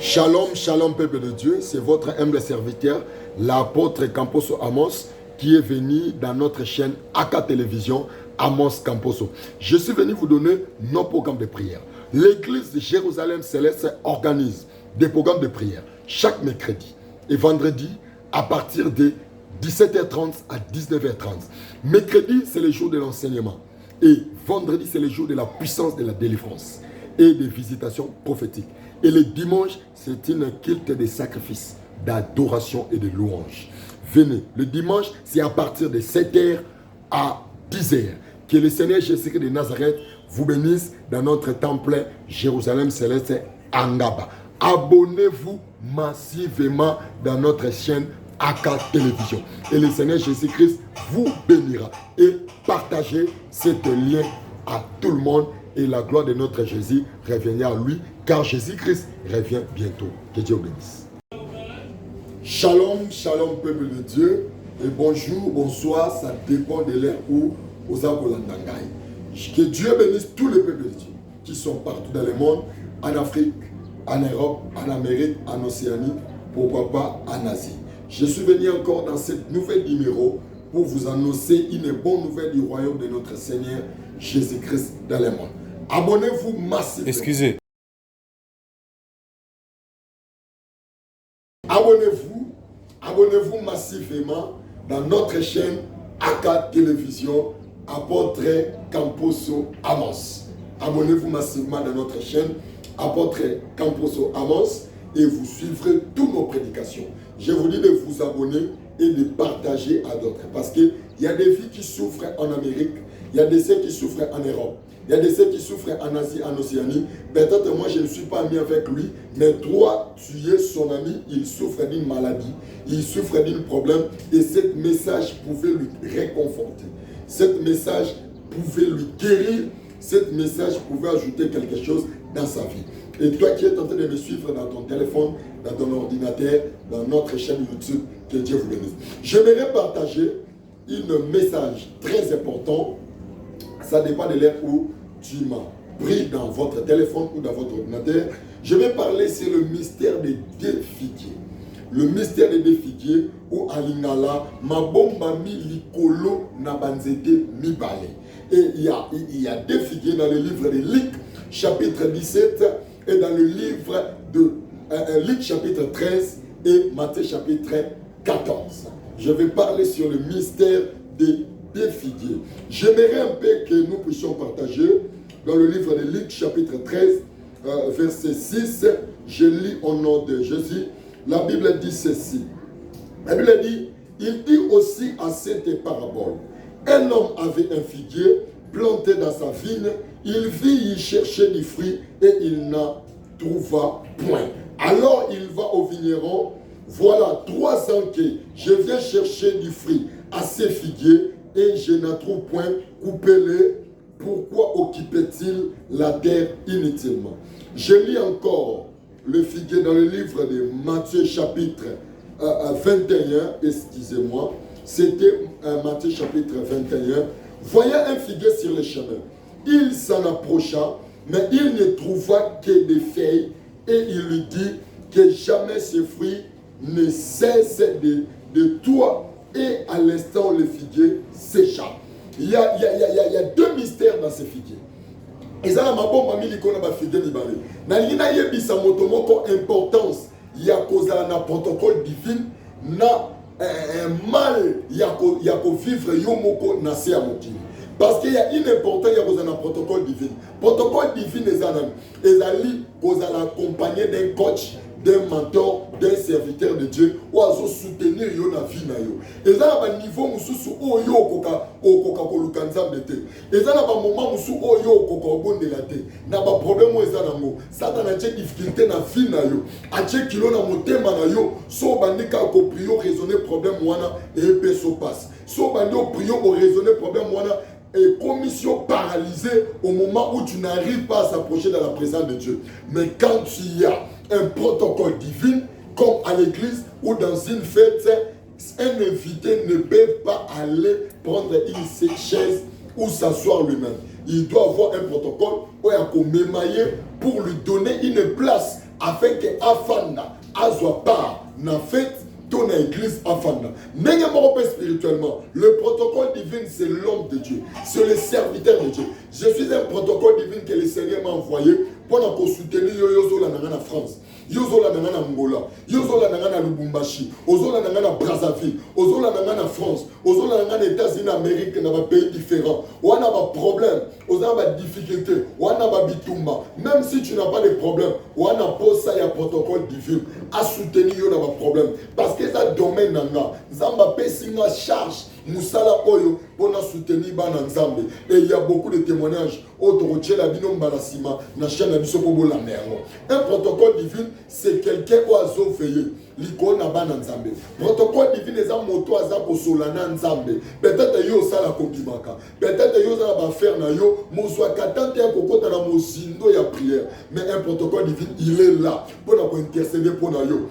Shalom, shalom peuple de Dieu, c'est votre humble serviteur, l'apôtre Camposo Amos, qui est venu dans notre chaîne AK Télévision, Amos Camposo. Je suis venu vous donner nos programmes de prière. L'église de Jérusalem Céleste organise des programmes de prière chaque mercredi et vendredi à partir de 17h30 à 19h30. Mercredi, c'est le jour de l'enseignement et vendredi, c'est le jour de la puissance de la délivrance et des visitations prophétiques. Et le dimanche, c'est une culte de sacrifices, d'adoration et de louange. Venez, le dimanche, c'est à partir de 7h à 10h. Que le Seigneur Jésus-Christ de Nazareth vous bénisse dans notre temple Jérusalem Céleste Angaba. Abonnez-vous massivement dans notre chaîne AK Télévision. Et le Seigneur Jésus-Christ vous bénira. Et partagez ce lien à tout le monde. Et la gloire de notre Jésus reviendra à lui, car Jésus-Christ revient bientôt. Que Dieu vous bénisse. Shalom, shalom peuple de Dieu. Et bonjour, bonsoir, ça dépend de l'heure où vous avez l'entendez. Que Dieu bénisse tous les peuples de Dieu qui sont partout dans le monde, en Afrique, en Europe, en Amérique, en Océanie, pourquoi pas en Asie. Je suis venu encore dans ce nouvel numéro pour vous annoncer une bonne nouvelle du royaume de notre Seigneur Jésus-Christ dans le monde. Abonnez-vous massivement. Excusez. Abonnez-vous massivement dans notre chaîne AK Télévision, apôtre Camposo Amos. Abonnez-vous massivement dans notre chaîne apôtre Camposo Amos et vous suivrez toutes nos prédications. Je vous dis de vous abonner et de partager à d'autres parce qu'il y a des filles qui souffrent en Amérique, il y a des ceux qui souffrent en Europe. Il y a des ceux qui souffrent en Asie, en Océanie. Peut-être moi je ne suis pas ami avec lui, mais toi tu es son ami, il souffre d'une maladie, il souffre d'un problème et ce message pouvait lui réconforter. Ce message pouvait lui guérir, ce message pouvait ajouter quelque chose dans sa vie. Et toi qui es en train de me suivre dans ton téléphone, dans ton ordinateur, dans notre chaîne YouTube, que Dieu vous bénisse. J'aimerais partager un message très important. Ça dépend de l'heure où tu m'as pris dans votre téléphone ou dans votre ordinateur. Je vais parler sur le mystère des deux figuiers. Le mystère des deux figuiers ou à Lingala, ma bomba mi likolo na banzete mi balé. Et il y a deux figuiers dans le livre de Luc, chapitre 17, et dans le livre de Luc, chapitre 13, et Matthieu, chapitre 14. Je vais parler sur le mystère des deux figuiers. J'aimerais un peu que nous puissions partager dans le livre de Luc, chapitre 13, verset 6. Je lis au nom de Jésus. La Bible dit ceci. La Bible dit, il dit aussi à cette parabole. Un homme avait un figuier planté dans sa vigne. Il vit y chercher du fruit et il n'en trouva point. Alors il va au vigneron. Voilà 3 ans que je viens chercher du fruit à ces figuiers et je n'en trouve point. Coupez-les. Pourquoi occupait-il la terre inutilement? Je lis encore le figuier dans le livre de Matthieu chapitre 21. Excusez-moi. C'était Matthieu chapitre 21. Voyant un figuier sur le chemin. Il s'en approcha, mais il ne trouva que des feuilles et il lui dit que jamais ce fruit ne cesse de toi. Et à l'instant, le figuier s'échappe. Il y a 2 mystères dans ce figuier. Et ça, ma bombe m'a mis l'icône de figuier libanais. Na lina yebisa motomoko importance. Il y a cause à un protocole divin. Na un mal. Il y a qu'au vivre yomoko nasi à motif. Parce qu'il y a une importance, il y a cause à un protocole divin. Protocole divin est un ali cause à l'accompagner d'un coach, d'un mentor, d'un serviteur de Dieu ou à soutenir yo na vie na yo. Et ça na niveau mususu o yo koka kolukanza bete. Et ça na moment musu o yo koka obondela te. Na ba problème o eza nango. Satan a des difficulté na vie na yo. A che kilo na motema na yo. So bandika ko prier raisonner problème wana et pe so passe. So bando prier o raisonner problème wana et commission paralysée au moment où tu n'arrives pas à s'approcher de la présence de Dieu. Mais quand il y a un protocole divin, comme à l'église ou dans une fête, un invité ne peut pas aller prendre une chaise ou s'asseoir lui-même. Il doit avoir un protocole où il y a pour lui donner une place afin que afanda azwa part na fête ton église afanda. N'est-ce pas spirituellement, le protocole divin c'est l'homme de Dieu, c'est le serviteur de Dieu. Je suis un protocole divin que le Seigneur m'a envoyé pour nous soutenir en France. Yozola nanga na Angola, yozola nanga na Lubumbashi, ozola nanga na Brazzaville, ozola nanga na France, ozola nanga na États-Unis, Amérique, dans des pays différents. On a des problèmes, on a des difficultés, on a des bitumba. Même si tu n'as pas de problème, on a un protocole divin à soutenir des problèmes. Parce que ça domaine nanga, zamba pesinga charge. Musala oyo pour soutenir bana nzambe. Et il y a beaucoup de témoignages autour de la binom balasima na chaîne na biso pour la mer. Un protocole divin c'est quelqu'un qui a veillé l'icône na bana nzambe. Protocole divin les moto aza ko solana nzambe. Peut-être yo sala kopimaka. Peut-être yo za ba faire na yo mozwa katante ya kokota na mosindo ya prière. Mais un protocole divin il est là pour intercéder pour na yo.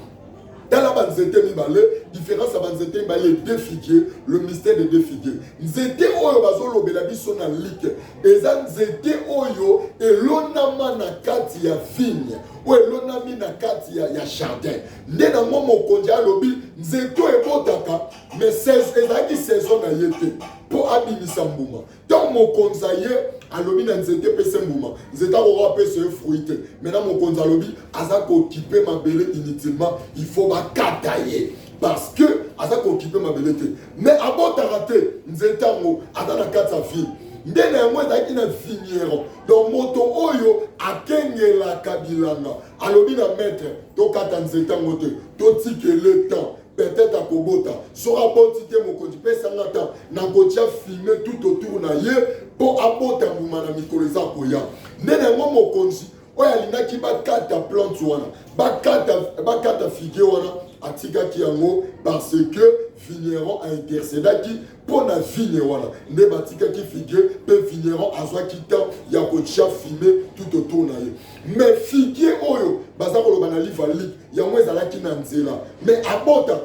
Dans la banzete mibale, différence à banzete mibale deux figuiers, le mystère des deux figuiers. Nzete oyo bazolo belabiso na like. Eza nzete oyo elonama na kati ya vigne. Ou elonami na kati ya jardin. Nde na momo konja alobi nzete ebotaka, mais ezaki saison na yete. Pour abimisa mbuma. Tant mon konzaye alobi na nzete pese mbuma. Nzete aura pese fruité. Maintenant mon konza alobi azako occuper ma belle inutilement. Il faut ba kataye parce que azako occuper ma belle. Mais abota raté nzete mo adana kata fille. Ndene yango ezaki na vigneron. Donc moto oyo akengela kabilanga. Alobi na maître to kata nzete moto to tike le temps. Peut-être à Kobota, sera bon tité mon côté, pesangata, n'angotia filmer tout autour na ye, pour apporter un mouvement à Mikoleza Koya. N'est-ce pas mon consi, oya lina ki ba kata plante wana, ba kata figuier wana, atika ki yango, parce que vigneron a intercédé qui pour na vigne wana, ne batika ki figuier, pe vigneron azwa ki temps, ya kotia filmer tout autour na ye. Mais figuier oyo, bazako lo banali valik, yango ezalaki na nzela. Mais abota,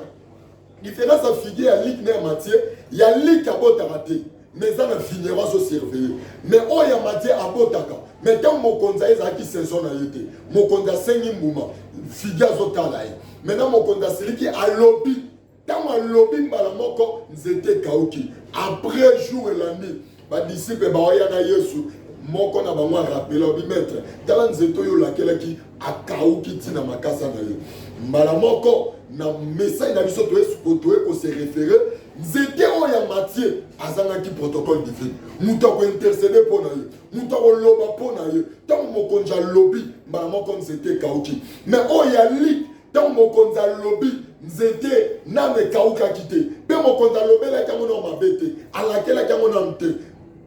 différence à figuier ya lik na matière, ya lik abota raté. Mais ça na vigneron so surveiller. Mais oya matière abotaka. Mais tant mokonza ezaki saison na yete. Mokonza sengi mbuma, figuier azotala ye. Maintenant mokonza seliki alobi. Tant alobi mbala moko nzete kauki. Après jour et la nuit, ba disciple ba oya na Yesu. Moko na bango rappela obi maître tala nzeto yo lakelaki akauki tina makasa na yo mbala moko na message na biso toye ko se référer nzete oya Matthieu azangaki protocole divin muto ko intercéder pour na yo muto ko loba pour na yo tant mokonza lobi mbala moko nzete kauki mais oya li tant mokonza lobi nzete na me kauka kite pe mokonza lobela kango na mabete alakela kango na mte.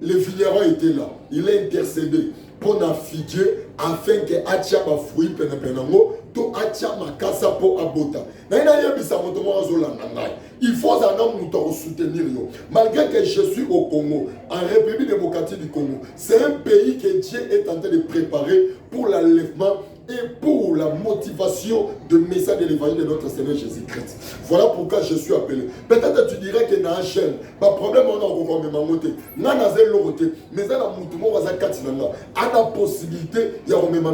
Le vigneron était là, il a intercédé pour la figuier afin que Atia ba fruit penepenango to Atia makasa pour abota. Il faut un homme nous soutenir. Malgré que je suis au Congo, en République démocratique du Congo, c'est un pays que Dieu est en train de préparer pour l'enlèvement et pour la motivation de message de l'évangile de notre Seigneur Jésus-Christ. Voilà pourquoi je suis appelé. Peut-être tu dirais que dans un chaîne, pas de problème, on a encore même monté. On a zéro l'autre, mais on a moutoumon, on a quatre nanga. On a possibilité, il y a même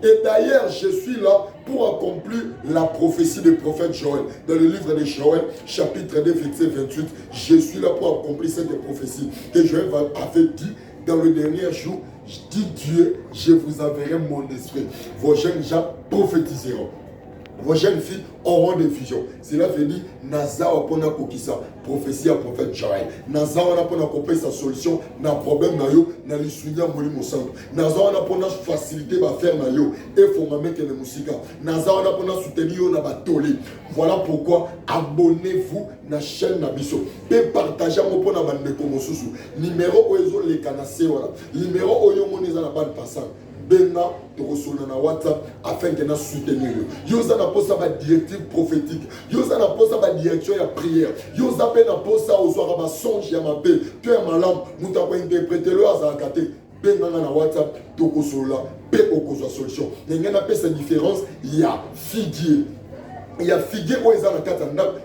et d'ailleurs, je suis là pour accomplir la prophétie du prophète Joël. Dans le livre de Joël, chapitre 2, verset 28, je suis là pour accomplir cette prophétie que Joël avait dit dans le dernier jour. Je dis Dieu, je vous enverrai mon esprit. Vos jeunes gens prophétiseront. Vos jeunes filles auront des visions. Cela veut dire, Naza apona kokisa, prophétie à prophète Joël. Naza apona kopé sa solution, na problème na yo, na lisunya moli mosanto. Naza apona facilité ba faire na yo, et faut ma mettre les musiques. Naza apona soutenir yo na ba tolé. Voilà pourquoi abonnez-vous na chaîne Nabiso. Et partagez mon pona bande comme sous. Numéro oezo le canacé voilà. Numéro oyo moneza na bande passant. Benga na WhatsApp afin que nous soutenions. Yosa na posa ba directive prophétique. Yosa na posa ba direction ya prière. Yosa pe na posa ozwa ba songe ya mabe. Tu es malade, nous t'avons interprété le azakate. Benga na WhatsApp tokosola pe okozwa solution. Nenga na pe sa différence, il y a figuier. il y a figué où ils ont la carte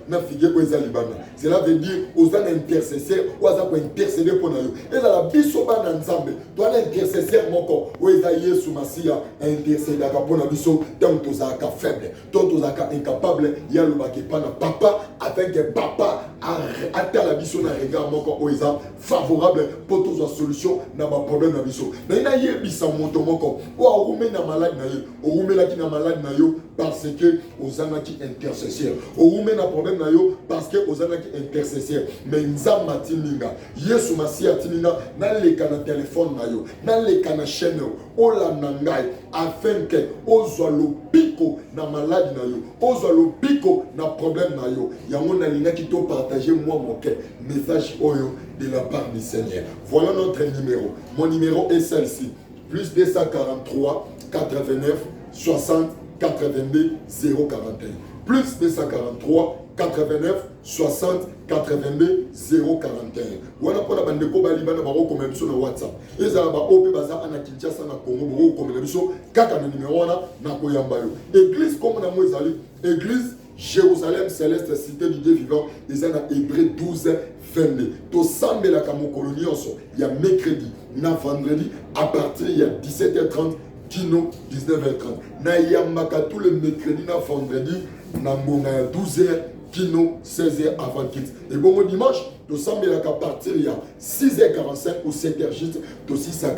na figué où ils ont libana. Cela veut dire aux un intercesseur ou à pour intercéder pour nous. Et dans la biso ban ensemble, toi l'intercesseur mon corps où ils ont Yesu Masia intercéder pour nous biso tant tous à faible, tant tous à incapable, il y a le baké pas na papa afin que papa a la biso na regard mon corps où ils ont favorable pour tous les solutions na ba problème na biso. Mais il y a yebisa monto mon corps ou a roumé na malade na yo, ou roumé la qui na malade na yo parce que aux anaki intercesseur. Ou na problème na yo parce que aux anaki intercesseur. Mais nzamba tininga, Yesu Masia tininga na le kana téléphone na yo, na le kana chaîne yo, o la nangai afin que ozwa lo pico na maladie na yo, ozwa lo pico na problème na yo. Yango na linga ki to partager moi mon cœur message oyo de la part du Seigneur. Voilà notre numéro. Mon numéro est celle-ci. Plus 243 89 60 82 041. Plus 243 89 60 82 041. Voilà pour la bande de Kobalibana Baro comme sur le WhatsApp. Et ça va au Baza Ana Kinshasa na Congo Baro comme le biso kaka na numéro na Koyambayo. Église comme na Moizali, église Jérusalem Céleste Cité du Dieu vivant, ils ont Hébreu 12 22. To sambe la kamo colonie il y a mercredi, na vendredi à partir il y a 17h30 Kino 19h30. Na yamaka tous les mercredis na vendredi na monga 12h Kino 16h avant kids. Et bon dimanche, to sambe la qu'à partir il y a 6h45 ou 7h juste, to 6h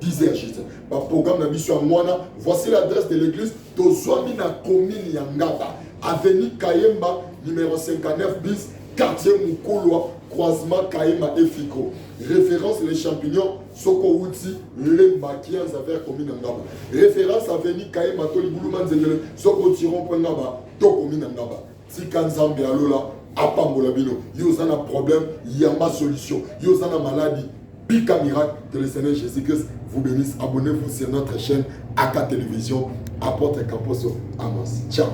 10h juste. Ba programme na mission mwana, voici l'adresse de l'église to Zwami na commune Yangata, avenue Kayemba numéro 59 bis, quartier Mukulwa, croisement Kayemba et Fiko. Référence les champignons Soko Uti Lemba qui en affaire commune Ngaba. Référence avenue Kayemba Toli Boulouman Zengele Soko Tiron Ngaba to commune Ngaba. Si Kanzambe alola apambola bino, yo zana problème, yamba solution, yo zana maladie, pika miracle que le Seigneur Jésus-Christ vous bénisse. Abonnez-vous sur notre chaîne AK Télévision, apporte Camposo Amos. Ciao.